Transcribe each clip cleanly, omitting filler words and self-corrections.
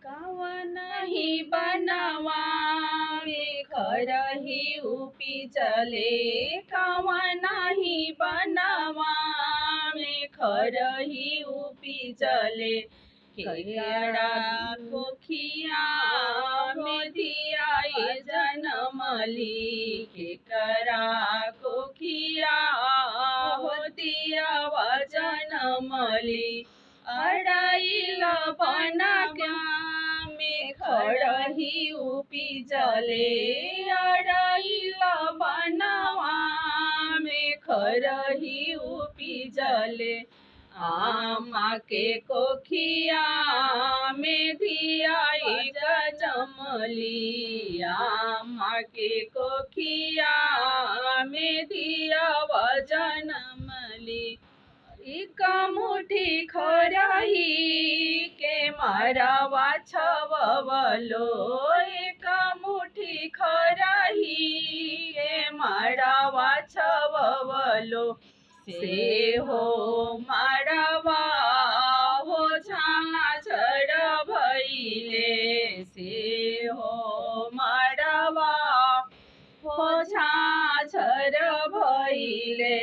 नहीं बनवा में खरही उपी चले, कावा नहीं बनवा में खरही उपी चले। केड़ा कोखिया में दिया ये जनमली, केकरा कोखिया हो दिया व जनमली। अड़ाइल बना में खरही उपी चले, अड़ाइल बनवा में खरही उपी चले। आमा के कोखिया में दिया एक जनमली, आमा के कोखिया में दिया व जनमली। एक मुठी खरही के मारवा छवलो, एक मुठी खरही के मारवा छवलो। से हो मारवा हो झाझर भइले, से हो मारवा हो झाझर भइले।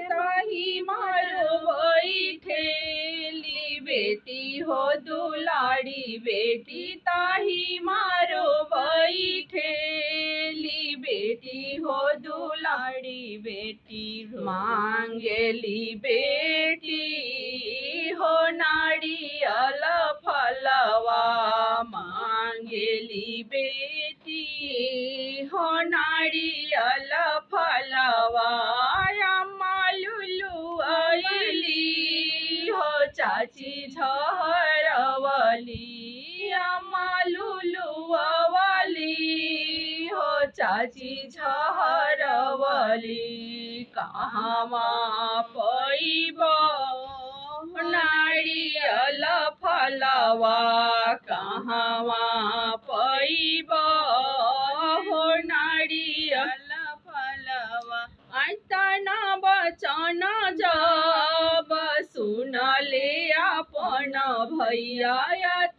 ताही मारो बैठेली बेटी हो दुलारी बेटी, ताही मारो बैठेली बेटी हो दुलारी बेटी। मांगेली बेटी हो नारियल फलवा, मांगेली बेटी हो नारियल फलवा। अम्मा लुलु आइली हो चाची झहरवली, अम्मा लुलु आवाली हो चाची झहरवली। कहवा पैब नारियल फलवा, कहवा पैब हो नारियल फलवा। तना बचन जब सुनले अपन भैया,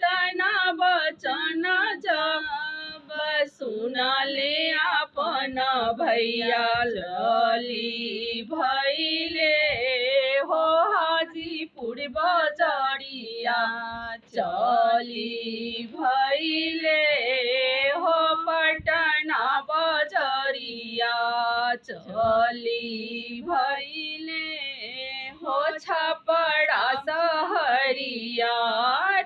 तना बचन जब सुनले अपन भैया। चली भैले हो हाजीपुर बजरिया, चली भैले हो पटना बजरिया, चली भैले हो छपरा सहरिया।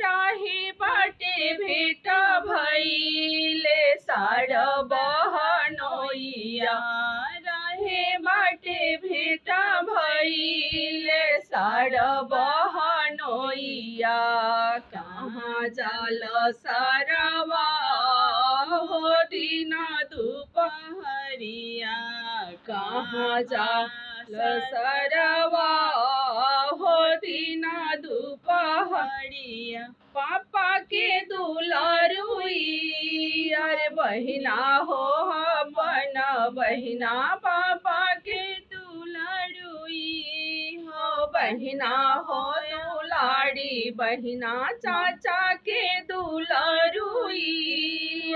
राही बाटे भेट भैले साड़ बहनोइया, राहे बाटे भेट भैले साड़ बहनोइया। कहाँ जाल सरवा हो दिन दुपहरिया, कहाँ जाल सरवा हो दिन दुपहरिया। पापा के दुलारुई अरे बहिना हो अपन बहिना, पापा के दुलारुई हो बहिना हो दुलारी बहिना। चाचा के दुलारुई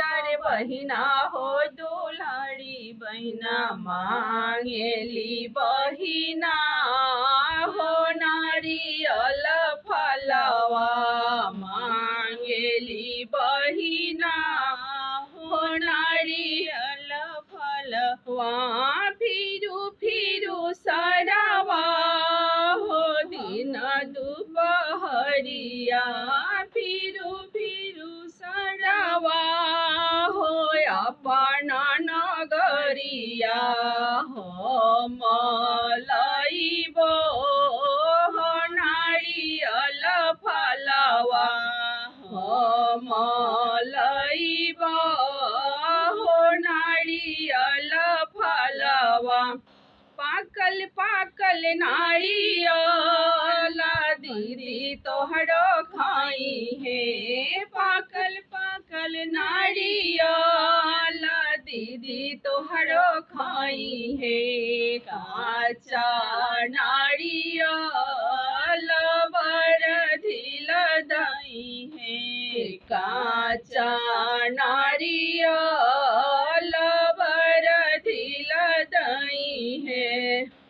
अरे बहिना हो दुलारी बहिना। मांगेली बहिना हो नारियल फलवा, मांगेली बहिना हो नारियल फलवा। फिरू फिरू सरवा हो दिन दुपहरिया, फिरू फिरू सरवा हो अपन नगरिया। हम लइबो हो नारियल फलवा, हम लइबो हो नारियल फलवा। पाकल पाकल नारियल दीदी तोहरो खाई है, पाकल पाकल नारियल दीदी तोहरो खाई है। काचा नारियल बरधिल दाई है। काचा नारियल बरधिल दई है।